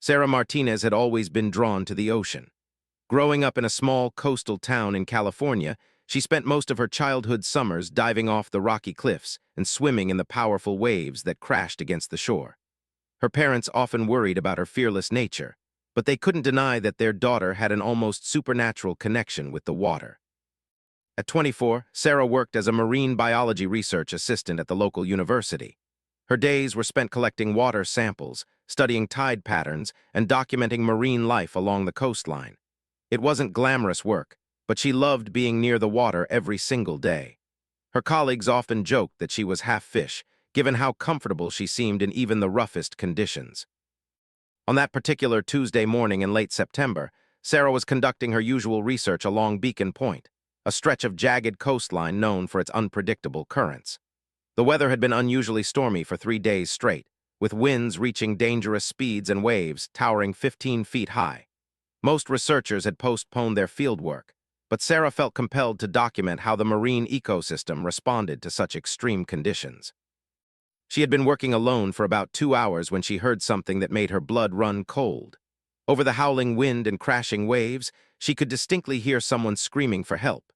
Sarah Martinez had always been drawn to the ocean. Growing up in a small coastal town in California, she spent most of her childhood summers diving off the rocky cliffs and swimming in the powerful waves that crashed against the shore. Her parents often worried about her fearless nature, but they couldn't deny that their daughter had an almost supernatural connection with the water. At 24, Sarah worked as a marine biology research assistant at the local university. Her days were spent collecting water samples, studying tide patterns, and documenting marine life along the coastline. It wasn't glamorous work, but she loved being near the water every single day. Her colleagues often joked that she was half fish, given how comfortable she seemed in even the roughest conditions. On that particular Tuesday morning in late September, Sarah was conducting her usual research along Beacon Point, a stretch of jagged coastline known for its unpredictable currents. The weather had been unusually stormy for 3 days straight, with winds reaching dangerous speeds and waves towering 15 feet high. Most researchers had postponed their fieldwork, but Sarah felt compelled to document how the marine ecosystem responded to such extreme conditions. She had been working alone for about 2 hours when she heard something that made her blood run cold. Over the howling wind and crashing waves, she could distinctly hear someone screaming for help.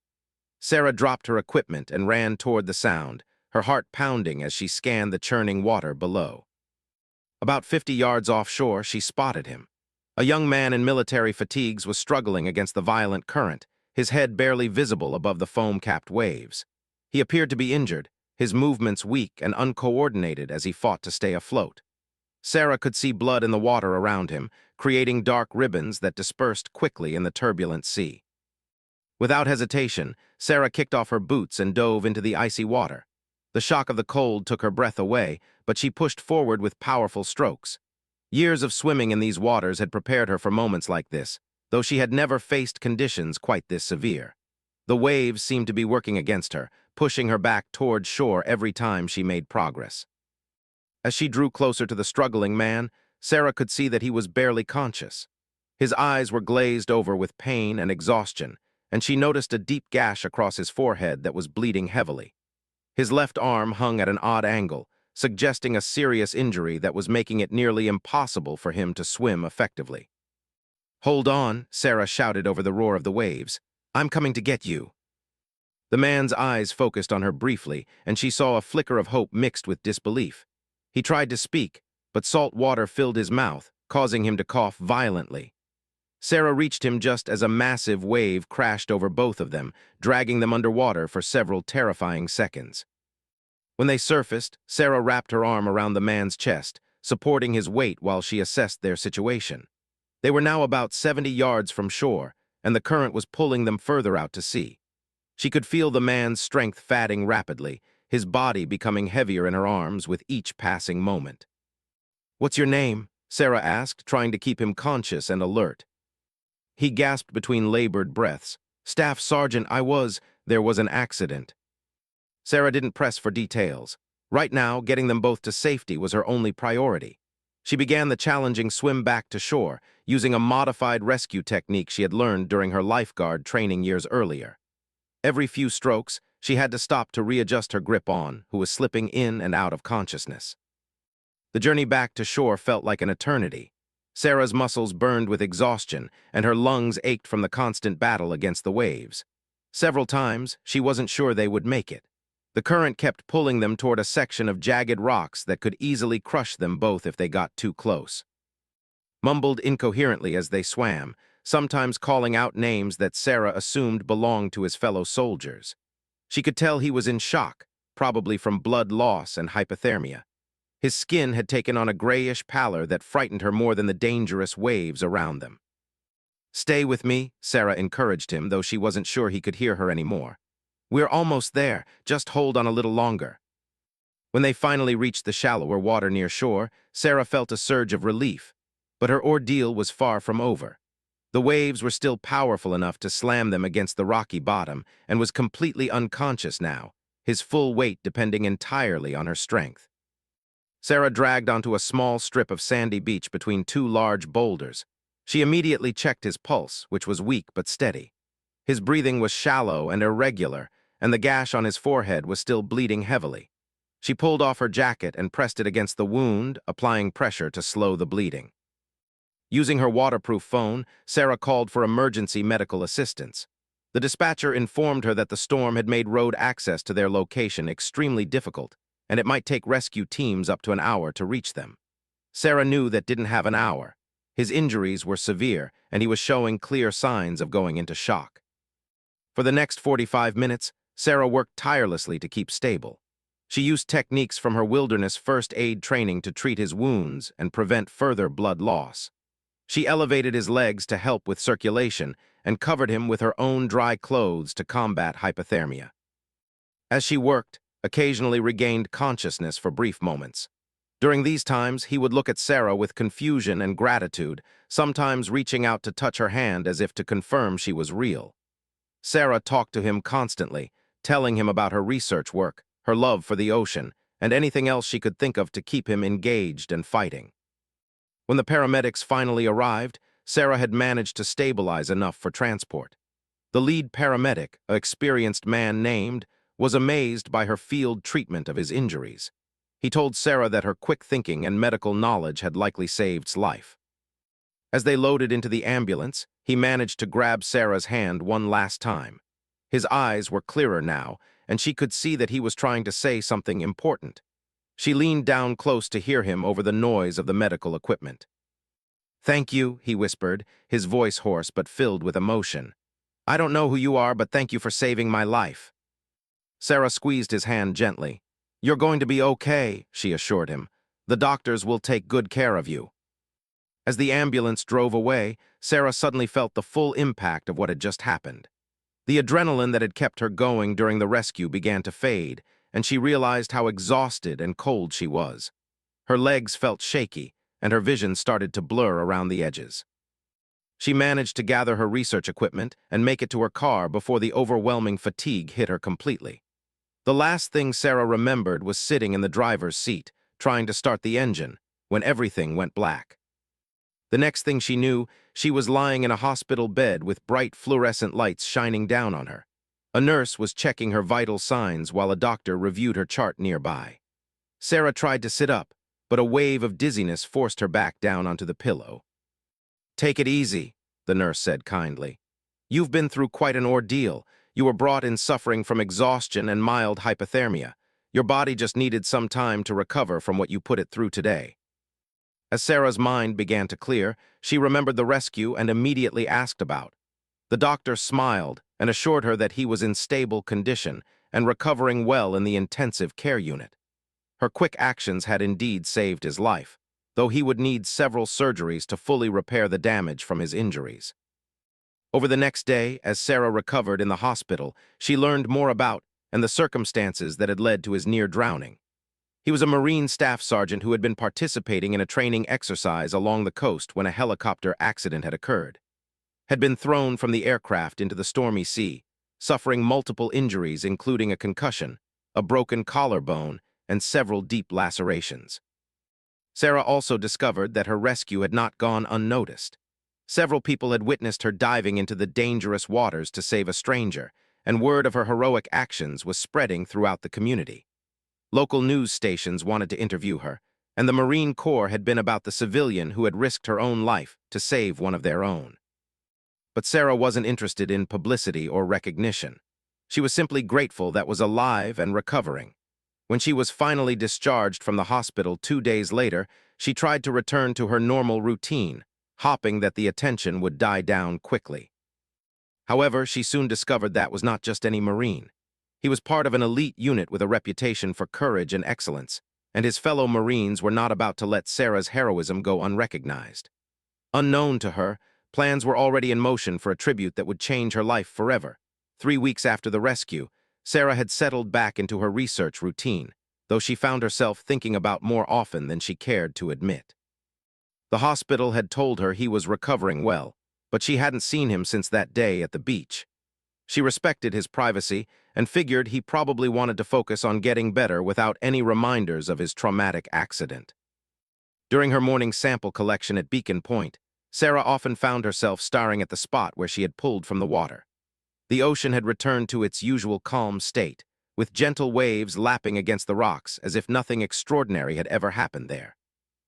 Sarah dropped her equipment and ran toward the sound, her heart pounding as she scanned the churning water below. About 50 yards offshore, she spotted him. A young man in military fatigues was struggling against the violent current, his head barely visible above the foam-capped waves. He appeared to be injured, his movements weak and uncoordinated as he fought to stay afloat. Sarah could see blood in the water around him, creating dark ribbons that dispersed quickly in the turbulent sea. Without hesitation, Sarah kicked off her boots and dove into the icy water. The shock of the cold took her breath away, but she pushed forward with powerful strokes. Years of swimming in these waters had prepared her for moments like this, though she had never faced conditions quite this severe. The waves seemed to be working against her, pushing her back toward shore every time she made progress. As she drew closer to the struggling man, Sarah could see that he was barely conscious. His eyes were glazed over with pain and exhaustion, and she noticed a deep gash across his forehead that was bleeding heavily. His left arm hung at an odd angle, suggesting a serious injury that was making it nearly impossible for him to swim effectively. "Hold on," Sarah shouted over the roar of the waves. "I'm coming to get you." The man's eyes focused on her briefly, and she saw a flicker of hope mixed with disbelief. He tried to speak, but salt water filled his mouth, causing him to cough violently. Sarah reached him just as a massive wave crashed over both of them, dragging them underwater for several terrifying seconds. When they surfaced, Sarah wrapped her arm around the man's chest, supporting his weight while she assessed their situation. They were now about 70 yards from shore, and the current was pulling them further out to sea. She could feel the man's strength fading rapidly, his body becoming heavier in her arms with each passing moment. "What's your name?" Sarah asked, trying to keep him conscious and alert. He gasped between labored breaths. "Staff Sergeant, there was an accident." Sarah didn't press for details. Right now, getting them both to safety was her only priority. She began the challenging swim back to shore, using a modified rescue technique she had learned during her lifeguard training years earlier. Every few strokes, she had to stop to readjust her grip on, who was slipping in and out of consciousness. The journey back to shore felt like an eternity. Sarah's muscles burned with exhaustion, and her lungs ached from the constant battle against the waves. Several times, she wasn't sure they would make it. The current kept pulling them toward a section of jagged rocks that could easily crush them both if they got too close. Mumbled incoherently as they swam, sometimes calling out names that Sarah assumed belonged to his fellow soldiers. She could tell he was in shock, probably from blood loss and hypothermia. His skin had taken on a grayish pallor that frightened her more than the dangerous waves around them. "Stay with me," Sarah encouraged him, though she wasn't sure he could hear her anymore. "We're almost there, just hold on a little longer." When they finally reached the shallower water near shore, Sarah felt a surge of relief, but her ordeal was far from over. The waves were still powerful enough to slam them against the rocky bottom, and was completely unconscious now, his full weight depending entirely on her strength. Sarah dragged onto a small strip of sandy beach between two large boulders. She immediately checked his pulse, which was weak but steady. His breathing was shallow and irregular, and the gash on his forehead was still bleeding heavily. She pulled off her jacket and pressed it against the wound, applying pressure to slow the bleeding. Using her waterproof phone, Sarah called for emergency medical assistance. The dispatcher informed her that the storm had made road access to their location extremely difficult, and it might take rescue teams up to an hour to reach them. Sarah knew that didn't have an hour. His injuries were severe, and he was showing clear signs of going into shock. For the next 45 minutes, Sarah worked tirelessly to keep stable. She used techniques from her wilderness first aid training to treat his wounds and prevent further blood loss. She elevated his legs to help with circulation and covered him with her own dry clothes to combat hypothermia. As she worked, occasionally regained consciousness for brief moments. During these times, he would look at Sarah with confusion and gratitude, sometimes reaching out to touch her hand as if to confirm she was real. Sarah talked to him constantly, telling him about her research work, her love for the ocean, and anything else she could think of to keep him engaged and fighting. When the paramedics finally arrived, Sarah had managed to stabilize enough for transport. The lead paramedic, an experienced man named, was amazed by her field treatment of his injuries. He told Sarah that her quick thinking and medical knowledge had likely saved his life. As they loaded into the ambulance, he managed to grab Sarah's hand one last time. His eyes were clearer now, and she could see that he was trying to say something important. She leaned down close to hear him over the noise of the medical equipment. "Thank you," he whispered, his voice hoarse but filled with emotion. "I don't know who you are, but thank you for saving my life." Sarah squeezed his hand gently. "You're going to be okay," she assured him. "The doctors will take good care of you." As the ambulance drove away, Sarah suddenly felt the full impact of what had just happened. The adrenaline that had kept her going during the rescue began to fade, and she realized how exhausted and cold she was. Her legs felt shaky, and her vision started to blur around the edges. She managed to gather her research equipment and make it to her car before the overwhelming fatigue hit her completely. The last thing Sarah remembered was sitting in the driver's seat, trying to start the engine, when everything went black. The next thing she knew, she was lying in a hospital bed with bright fluorescent lights shining down on her. A nurse was checking her vital signs while a doctor reviewed her chart nearby. Sarah tried to sit up, but a wave of dizziness forced her back down onto the pillow. "Take it easy," the nurse said kindly. "You've been through quite an ordeal. You were brought in suffering from exhaustion and mild hypothermia. Your body just needed some time to recover from what you put it through today." As Sarah's mind began to clear, she remembered the rescue and immediately asked about. The doctor smiled and assured her that he was in stable condition and recovering well in the intensive care unit. Her quick actions had indeed saved his life, though he would need several surgeries to fully repair the damage from his injuries. Over the next day, as Sarah recovered in the hospital, she learned more about and the circumstances that had led to his near drowning. He was a Marine staff sergeant who had been participating in a training exercise along the coast when a helicopter accident had occurred. Had been thrown from the aircraft into the stormy sea, suffering multiple injuries including a concussion, a broken collarbone, and several deep lacerations. Sarah also discovered that her rescue had not gone unnoticed. Several people had witnessed her diving into the dangerous waters to save a stranger, and word of her heroic actions was spreading throughout the community. Local news stations wanted to interview her, and the Marine Corps had been about the civilian who had risked her own life to save one of their own. But Sarah wasn't interested in publicity or recognition. She was simply grateful that was alive and recovering. When she was finally discharged from the hospital 2 days later, she tried to return to her normal routine, hoping that the attention would die down quickly. However, she soon discovered that was not just any Marine. He was part of an elite unit with a reputation for courage and excellence, and his fellow Marines were not about to let Sarah's heroism go unrecognized. Unknown to her, plans were already in motion for a tribute that would change her life forever. 3 weeks after the rescue, Sarah had settled back into her research routine, though she found herself thinking about more often than she cared to admit. The hospital had told her he was recovering well, but she hadn't seen him since that day at the beach. She respected his privacy and figured he probably wanted to focus on getting better without any reminders of his traumatic accident. During her morning sample collection at Beacon Point, Sarah often found herself staring at the spot where she had pulled from the water. The ocean had returned to its usual calm state, with gentle waves lapping against the rocks as if nothing extraordinary had ever happened there.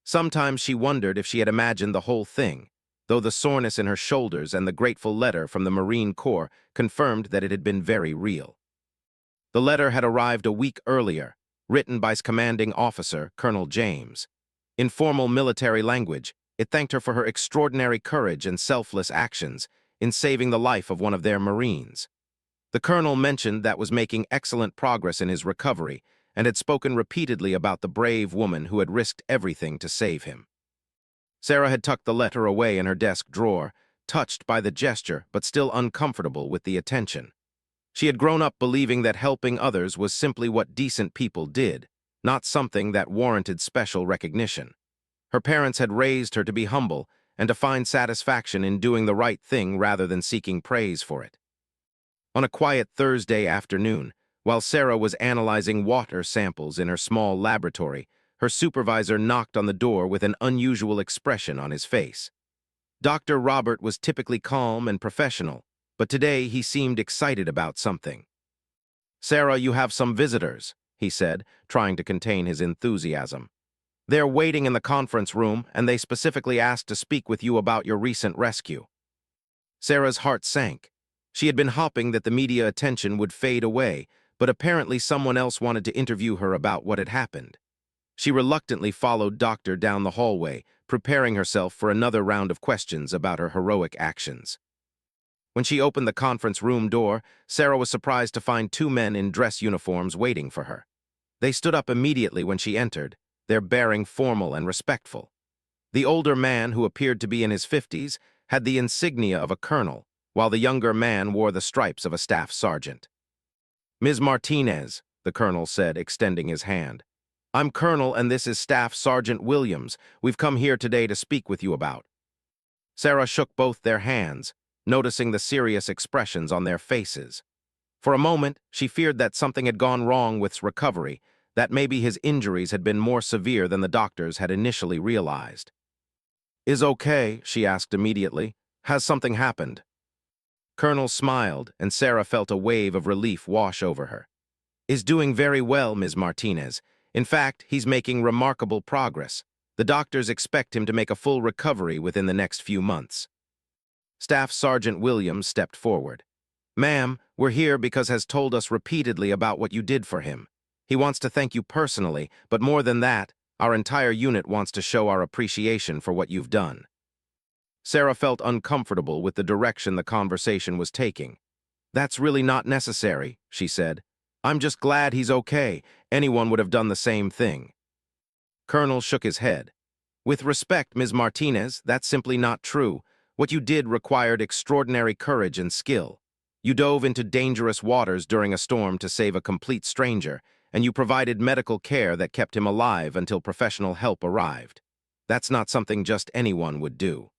Sometimes she wondered if she had imagined the whole thing, though the soreness in her shoulders and the grateful letter from the Marine Corps confirmed that it had been very real. The letter had arrived a week earlier, written by commanding officer Colonel James. In formal military language, it thanked her for her extraordinary courage and selfless actions in saving the life of one of their Marines. The colonel mentioned that was making excellent progress in his recovery and had spoken repeatedly about the brave woman who had risked everything to save him. Sarah had tucked the letter away in her desk drawer, touched by the gesture but still uncomfortable with the attention. She had grown up believing that helping others was simply what decent people did, not something that warranted special recognition. Her parents had raised her to be humble and to find satisfaction in doing the right thing rather than seeking praise for it. On a quiet Thursday afternoon, while Sarah was analyzing water samples in her small laboratory, her supervisor knocked on the door with an unusual expression on his face. Dr. Robert was typically calm and professional, but today he seemed excited about something. "Sarah, you have some visitors," he said, trying to contain his enthusiasm. "They're waiting in the conference room, and they specifically asked to speak with you about your recent rescue." Sarah's heart sank. She had been hoping that the media attention would fade away, but apparently someone else wanted to interview her about what had happened. She reluctantly followed Doctor down the hallway, preparing herself for another round of questions about her heroic actions. When she opened the conference room door, Sarah was surprised to find two men in dress uniforms waiting for her. They stood up immediately when she entered, their bearing formal and respectful. The older man, who appeared to be in his 50s, had the insignia of a colonel, while the younger man wore the stripes of a staff sergeant. "Ms. Martinez," the colonel said, extending his hand. "I'm Colonel, and this is Staff Sergeant Williams. We've come here today to speak with you about." Sarah shook both their hands, noticing the serious expressions on their faces. For a moment, she feared that something had gone wrong with his recovery, that maybe his injuries had been more severe than the doctors had initially realized. "Is okay?" she asked immediately. "Has something happened?" Colonel smiled, and Sarah felt a wave of relief wash over her. "Is doing very well, Ms. Martinez. In fact, he's making remarkable progress. The doctors expect him to make a full recovery within the next few months." Staff Sergeant Williams stepped forward. "Ma'am, we're here because has told us repeatedly about what you did for him. He wants to thank you personally, but more than that, our entire unit wants to show our appreciation for what you've done." Sarah felt uncomfortable with the direction the conversation was taking. "That's really not necessary," she said. "I'm just glad he's okay. Anyone would have done the same thing." Colonel shook his head. "With respect, Ms. Martinez, that's simply not true. What you did required extraordinary courage and skill. You dove into dangerous waters during a storm to save a complete stranger, and you provided medical care that kept him alive until professional help arrived. That's not something just anyone would do."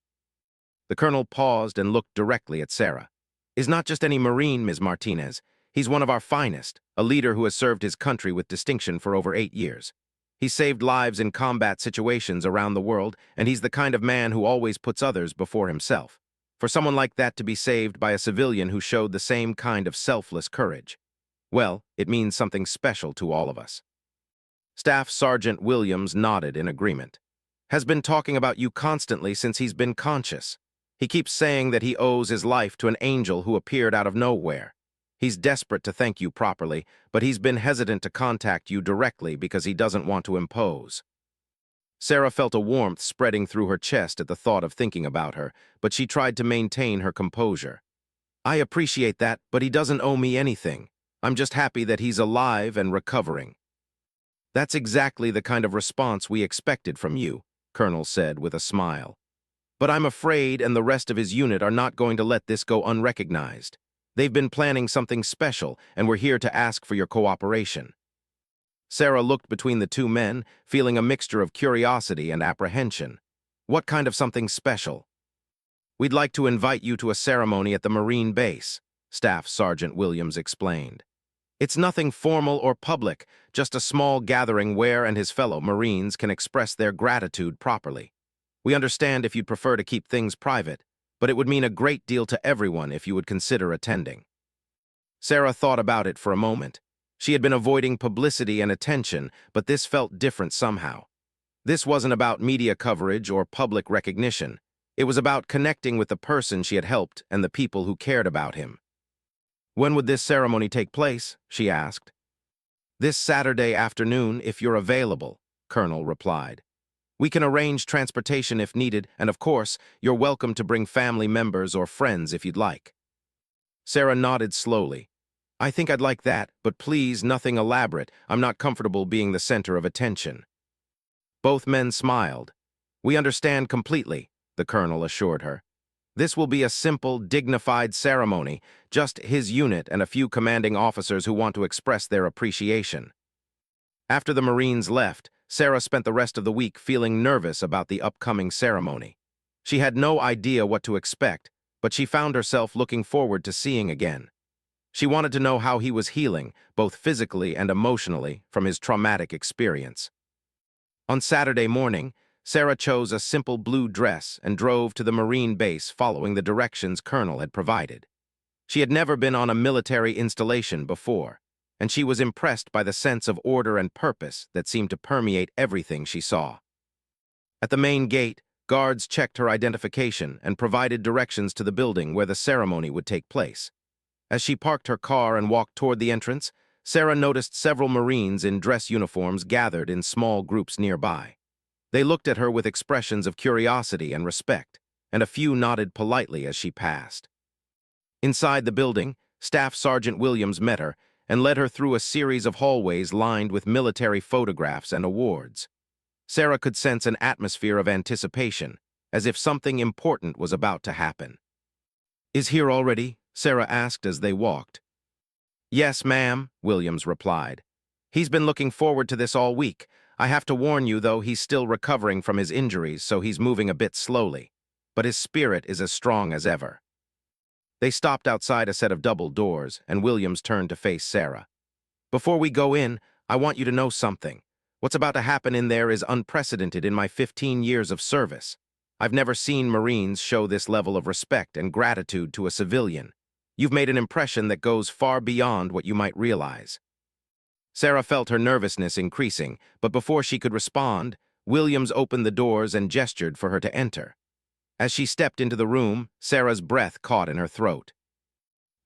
The colonel paused and looked directly at Sarah. "Is not just any Marine, Ms. Martinez. He's one of our finest, a leader who has served his country with distinction for over 8 years. He's saved lives in combat situations around the world, and he's the kind of man who always puts others before himself. For someone like that to be saved by a civilian who showed the same kind of selfless courage, well, it means something special to all of us." Staff Sergeant Williams nodded in agreement. "Has been talking about you constantly since he's been conscious. He keeps saying that he owes his life to an angel who appeared out of nowhere. He's desperate to thank you properly, but he's been hesitant to contact you directly because he doesn't want to impose." Sarah felt a warmth spreading through her chest at the thought of thinking about her, but she tried to maintain her composure. "I appreciate that, but he doesn't owe me anything. I'm just happy that he's alive and recovering." "That's exactly the kind of response we expected from you," Colonel said with a smile. "But I'm afraid and the rest of his unit are not going to let this go unrecognized. They've been planning something special, and we're here to ask for your cooperation." Sarah looked between the two men, feeling a mixture of curiosity and apprehension. "What kind of something special?" "We'd like to invite you to a ceremony at the Marine base," Staff Sergeant Williams explained. "It's nothing formal or public, just a small gathering where and his fellow Marines can express their gratitude properly. We understand if you'd prefer to keep things private, but it would mean a great deal to everyone if you would consider attending." Sarah thought about it for a moment. She had been avoiding publicity and attention, but this felt different somehow. This wasn't about media coverage or public recognition. It was about connecting with the person she had helped and the people who cared about him. "When would this ceremony take place?" she asked. "This Saturday afternoon, if you're available," Colonel replied. "We can arrange transportation if needed, and of course, you're welcome to bring family members or friends if you'd like." Sarah nodded slowly. "I think I'd like that, but please, nothing elaborate. I'm not comfortable being the center of attention." Both men smiled. "We understand completely," the colonel assured her. "This will be a simple, dignified ceremony, just his unit and a few commanding officers who want to express their appreciation." After the Marines left, Sarah spent the rest of the week feeling nervous about the upcoming ceremony. She had no idea what to expect, but she found herself looking forward to seeing again. She wanted to know how he was healing, both physically and emotionally, from his traumatic experience. On Saturday morning, Sarah chose a simple blue dress and drove to the Marine base following the directions Colonel had provided. She had never been on a military installation before, and she was impressed by the sense of order and purpose that seemed to permeate everything she saw. At the main gate, guards checked her identification and provided directions to the building where the ceremony would take place. As she parked her car and walked toward the entrance, Sarah noticed several Marines in dress uniforms gathered in small groups nearby. They looked at her with expressions of curiosity and respect, and a few nodded politely as she passed. Inside the building, Staff Sergeant Williams met her and led her through a series of hallways lined with military photographs and awards. Sarah could sense an atmosphere of anticipation, as if something important was about to happen. "Is here already?" Sarah asked as they walked. "Yes, ma'am," Williams replied. "He's been looking forward to this all week. I have to warn you, though, he's still recovering from his injuries, so he's moving a bit slowly. But his spirit is as strong as ever." They stopped outside a set of double doors, and Williams turned to face Sarah. "Before we go in, I want you to know something. What's about to happen in there is unprecedented in my 15 years of service. I've never seen Marines show this level of respect and gratitude to a civilian. You've made an impression that goes far beyond what you might realize." Sarah felt her nervousness increasing, but before she could respond, Williams opened the doors and gestured for her to enter. As she stepped into the room, Sarah's breath caught in her throat.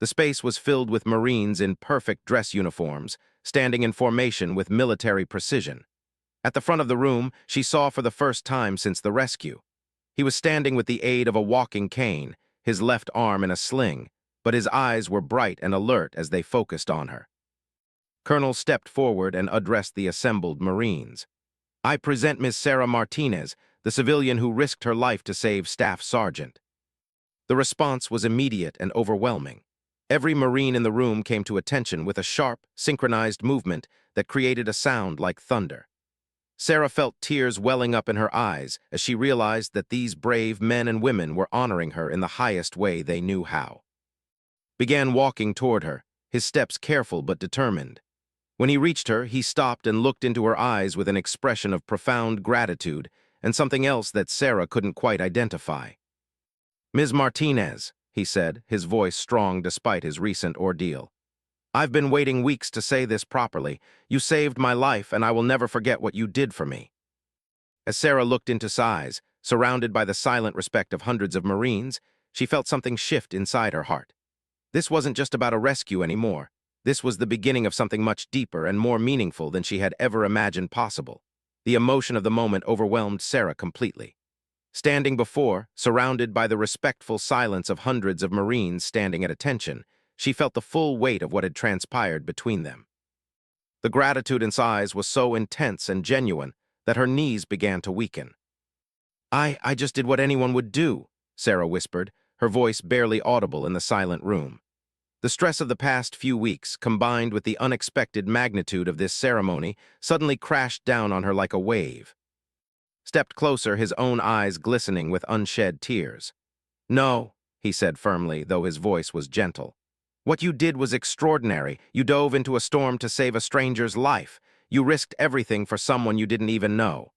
The space was filled with Marines in perfect dress uniforms, standing in formation with military precision. At the front of the room, she saw for the first time since the rescue. He was standing with the aid of a walking cane, his left arm in a sling, but his eyes were bright and alert as they focused on her. Colonel stepped forward and addressed the assembled Marines. "I present Miss Sarah Martinez, the civilian who risked her life to save Staff Sergeant." The response was immediate and overwhelming. Every Marine in the room came to attention with a sharp, synchronized movement that created a sound like thunder. Sarah felt tears welling up in her eyes as she realized that these brave men and women were honoring her in the highest way they knew how. Began walking toward her, his steps careful but determined. When he reached her, he stopped and looked into her eyes with an expression of profound gratitude and something else that Sarah couldn't quite identify. "Ms. Martinez," he said, his voice strong despite his recent ordeal. "I've been waiting weeks to say this properly. You saved my life, and I will never forget what you did for me." As Sarah looked into his eyes, surrounded by the silent respect of hundreds of Marines, she felt something shift inside her heart. This wasn't just about a rescue anymore. This was the beginning of something much deeper and more meaningful than she had ever imagined possible. The emotion of the moment overwhelmed Sarah completely. Standing before, surrounded by the respectful silence of hundreds of Marines standing at attention, she felt the full weight of what had transpired between them. The gratitude in his eyes was so intense and genuine that her knees began to weaken. I just did what anyone would do," Sarah whispered, her voice barely audible in the silent room. The stress of the past few weeks, combined with the unexpected magnitude of this ceremony, suddenly crashed down on her like a wave. Stepped closer, his own eyes glistening with unshed tears. "No," he said firmly, though his voice was gentle. "What you did was extraordinary. You dove into a storm to save a stranger's life. You risked everything for someone you didn't even know."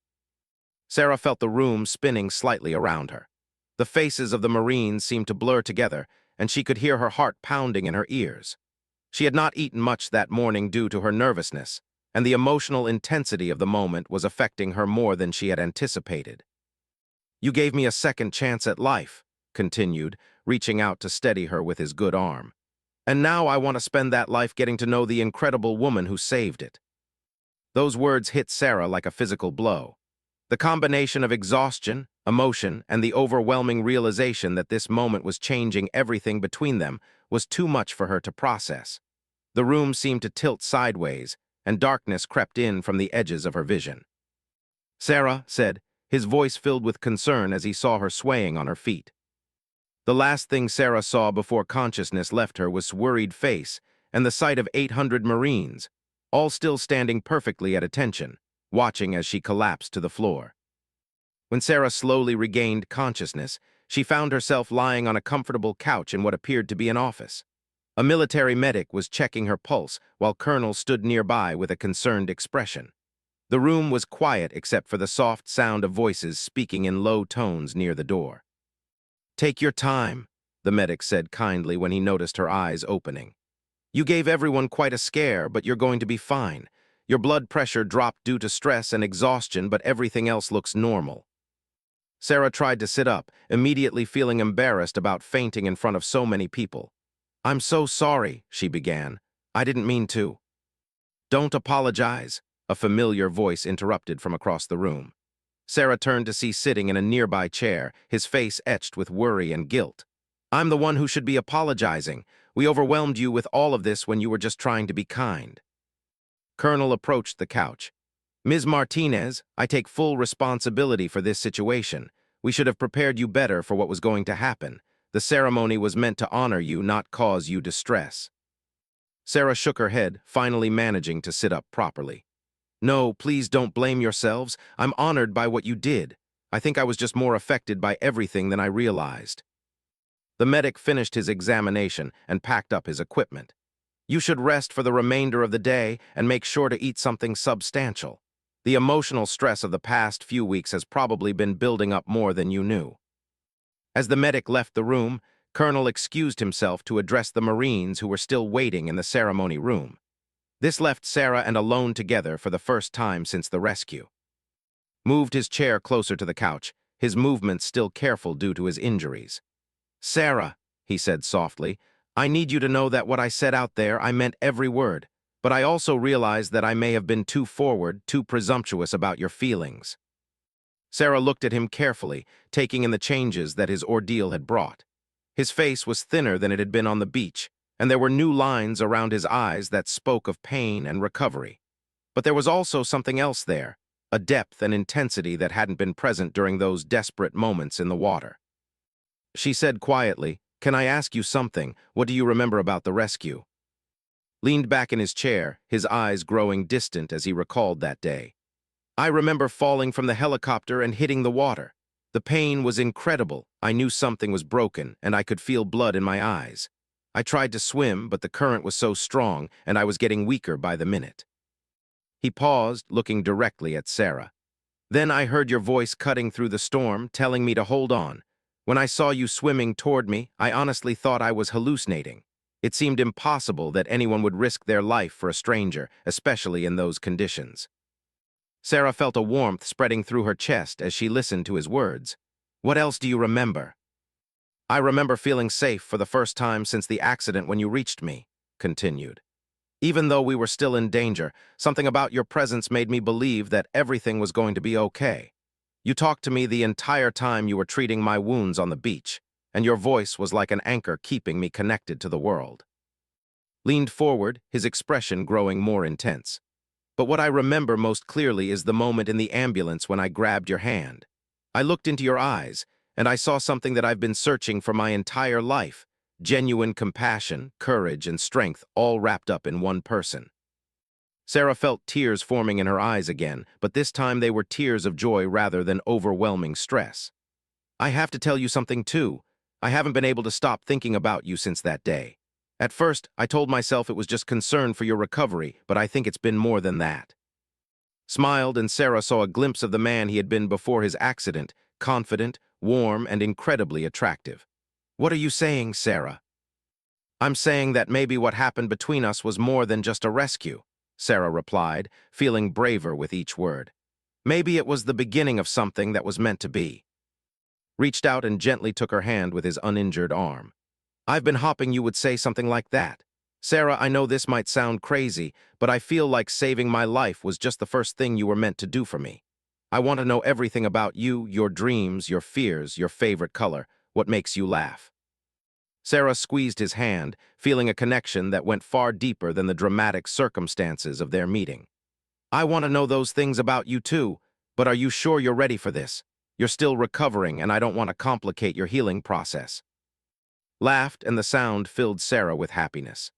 Sarah felt the room spinning slightly around her. The faces of the Marines seemed to blur together, and she could hear her heart pounding in her ears. She had not eaten much that morning due to her nervousness, and the emotional intensity of the moment was affecting her more than she had anticipated. You gave me a second chance at life, continued, reaching out to steady her with his good arm. And now I want to spend that life getting to know the incredible woman who saved it. Those words hit Sarah like a physical blow. The combination of exhaustion, emotion, and the overwhelming realization that this moment was changing everything between them was too much for her to process. The room seemed to tilt sideways, and darkness crept in from the edges of her vision. Sarah said, his voice filled with concern as he saw her swaying on her feet. The last thing Sarah saw before consciousness left her was worried face and the sight of 800 Marines, all still standing perfectly at attention, watching as she collapsed to the floor. When Sarah slowly regained consciousness, she found herself lying on a comfortable couch in what appeared to be an office. A military medic was checking her pulse while Colonel stood nearby with a concerned expression. The room was quiet except for the soft sound of voices speaking in low tones near the door. "Take your time," the medic said kindly when he noticed her eyes opening. "You gave everyone quite a scare, but you're going to be fine. Your blood pressure dropped due to stress and exhaustion, but everything else looks normal." Sarah tried to sit up, immediately feeling embarrassed about fainting in front of so many people. "I'm so sorry," she began. "I didn't mean to." "Don't apologize," a familiar voice interrupted from across the room. Sarah turned to see sitting in a nearby chair, his face etched with worry and guilt. "I'm the one who should be apologizing. We overwhelmed you with all of this when you were just trying to be kind." Colonel approached the couch. "Ms. Martinez, I take full responsibility for this situation. We should have prepared you better for what was going to happen. The ceremony was meant to honor you, not cause you distress." Sarah shook her head, finally managing to sit up properly. "No, please don't blame yourselves. I'm honored by what you did. I think I was just more affected by everything than I realized." The medic finished his examination and packed up his equipment. "You should rest for the remainder of the day and make sure to eat something substantial. The emotional stress of the past few weeks has probably been building up more than you knew." As the medic left the room, Colonel excused himself to address the Marines who were still waiting in the ceremony room. This left Sarah and alone together for the first time since the rescue. Moved his chair closer to the couch, his movements still careful due to his injuries. "Sarah," he said softly, "I need you to know that what I said out there, I meant every word, but I also realize that I may have been too forward, too presumptuous about your feelings." Sarah looked at him carefully, taking in the changes that his ordeal had brought. His face was thinner than it had been on the beach, and there were new lines around his eyes that spoke of pain and recovery. But there was also something else there, a depth and intensity that hadn't been present during those desperate moments in the water. She said quietly, "Can I ask you something? What do you remember about the rescue?" Leaned back in his chair, his eyes growing distant as he recalled that day. "I remember falling from the helicopter and hitting the water. The pain was incredible. I knew something was broken, and I could feel blood in my eyes. I tried to swim, but the current was so strong, and I was getting weaker by the minute." He paused, looking directly at Sarah. "Then I heard your voice cutting through the storm, telling me to hold on. When I saw you swimming toward me, I honestly thought I was hallucinating. It seemed impossible that anyone would risk their life for a stranger, especially in those conditions." Sarah felt a warmth spreading through her chest as she listened to his words. "What else do you remember?" "I remember feeling safe for the first time since the accident when you reached me," continued. "Even though we were still in danger, something about your presence made me believe that everything was going to be okay. You talked to me the entire time you were treating my wounds on the beach, and your voice was like an anchor keeping me connected to the world." Leaned forward, his expression growing more intense. "But what I remember most clearly is the moment in the ambulance when I grabbed your hand. I looked into your eyes, and I saw something that I've been searching for my entire life: genuine compassion, courage, and strength all wrapped up in one person." Sarah felt tears forming in her eyes again, but this time they were tears of joy rather than overwhelming stress. "I have to tell you something too. I haven't been able to stop thinking about you since that day. At first, I told myself it was just concern for your recovery, but I think it's been more than that." Smiled, and Sarah saw a glimpse of the man he had been before his accident, confident, warm, and incredibly attractive. "What are you saying, Sarah?" "I'm saying that maybe what happened between us was more than just a rescue," Sarah replied, feeling braver with each word. "Maybe it was the beginning of something that was meant to be." reached out and gently took her hand with his uninjured arm. "I've been hoping you would say something like that. Sarah, I know this might sound crazy, but I feel like saving my life was just the first thing you were meant to do for me. I want to know everything about you, your dreams, your fears, your favorite color, what makes you laugh." Sarah squeezed his hand, feeling a connection that went far deeper than the dramatic circumstances of their meeting. "I want to know those things about you too, but are you sure you're ready for this? You're still recovering, and I don't want to complicate your healing process." Laughed, and the sound filled Sarah with happiness.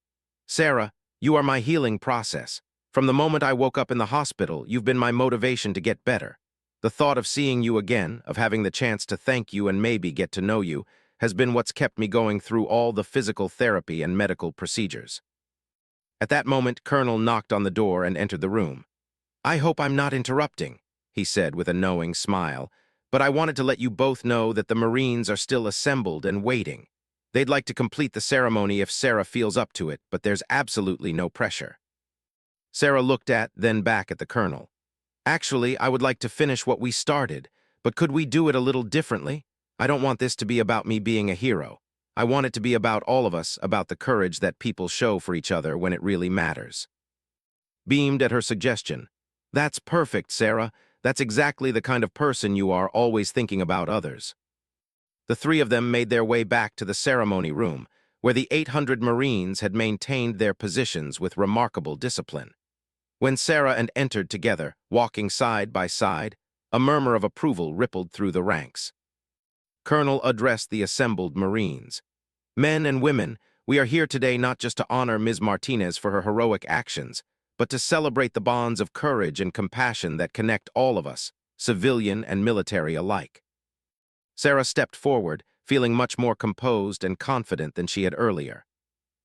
"Sarah, you are my healing process. From the moment I woke up in the hospital, you've been my motivation to get better. The thought of seeing you again, of having the chance to thank you and maybe get to know you, has been what's kept me going through all the physical therapy and medical procedures." At that moment, Colonel knocked on the door and entered the room. "I hope I'm not interrupting," he said with a knowing smile, "but I wanted to let you both know that the Marines are still assembled and waiting. They'd like to complete the ceremony if Sarah feels up to it, but there's absolutely no pressure." Sarah looked at, then back at the Colonel. "Actually, I would like to finish what we started, but could we do it a little differently? I don't want this to be about me being a hero. I want it to be about all of us, about the courage that people show for each other when it really matters." Beamed at her suggestion. "That's perfect, Sarah. That's exactly the kind of person you are, always thinking about others." The three of them made their way back to the ceremony room, where the 800 Marines had maintained their positions with remarkable discipline. When Sarah and entered together, walking side by side, a murmur of approval rippled through the ranks. Colonel addressed the assembled Marines. "Men and women, we are here today not just to honor Ms. Martinez for her heroic actions, but to celebrate the bonds of courage and compassion that connect all of us, civilian and military alike." Sarah stepped forward, feeling much more composed and confident than she had earlier.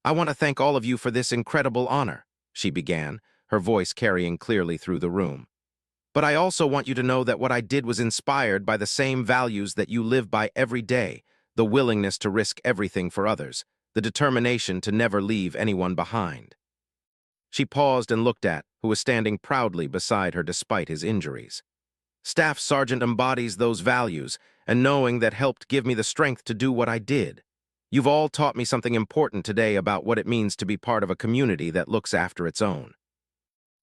"I want to thank all of you for this incredible honor," she began, her voice carrying clearly through the room. "But I also want you to know that what I did was inspired by the same values that you live by every day, the willingness to risk everything for others, the determination to never leave anyone behind." She paused and looked at, who was standing proudly beside her despite his injuries. "Staff Sergeant embodies those values, and knowing that helped give me the strength to do what I did. You've all taught me something important today about what it means to be part of a community that looks after its own."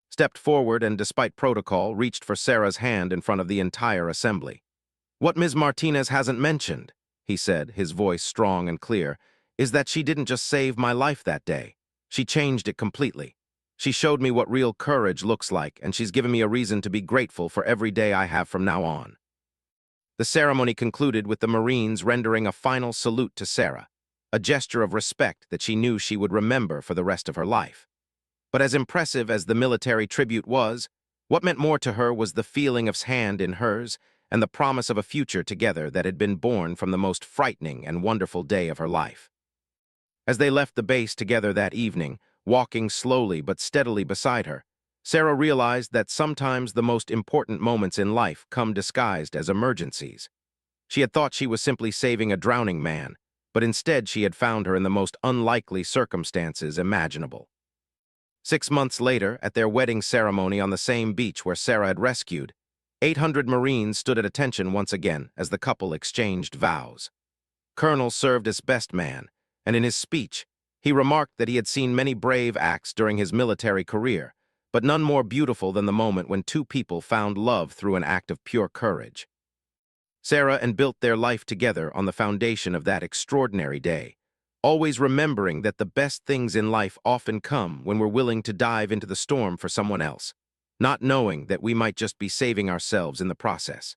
Stepped forward and, despite protocol, reached for Sarah's hand in front of the entire assembly. "What Ms. Martinez hasn't mentioned," he said, his voice strong and clear, "is that she didn't just save my life that day. She changed it completely. She showed me what real courage looks like, and she's given me a reason to be grateful for every day I have from now on." The ceremony concluded with the Marines rendering a final salute to Sarah, a gesture of respect that she knew she would remember for the rest of her life. But as impressive as the military tribute was, what meant more to her was the feeling of his hand in hers and the promise of a future together that had been born from the most frightening and wonderful day of her life. As they left the base together that evening, walking slowly but steadily beside her, Sarah realized that sometimes the most important moments in life come disguised as emergencies. She had thought she was simply saving a drowning man, but instead she had found her in the most unlikely circumstances imaginable. 6 months later, at their wedding ceremony on the same beach where Sarah had rescued, 800 Marines stood at attention once again as the couple exchanged vows. Colonel served as best man, and in his speech, he remarked that he had seen many brave acts during his military career, but none more beautiful than the moment when two people found love through an act of pure courage. Sarah and built their life together on the foundation of that extraordinary day, always remembering that the best things in life often come when we're willing to dive into the storm for someone else, not knowing that we might just be saving ourselves in the process.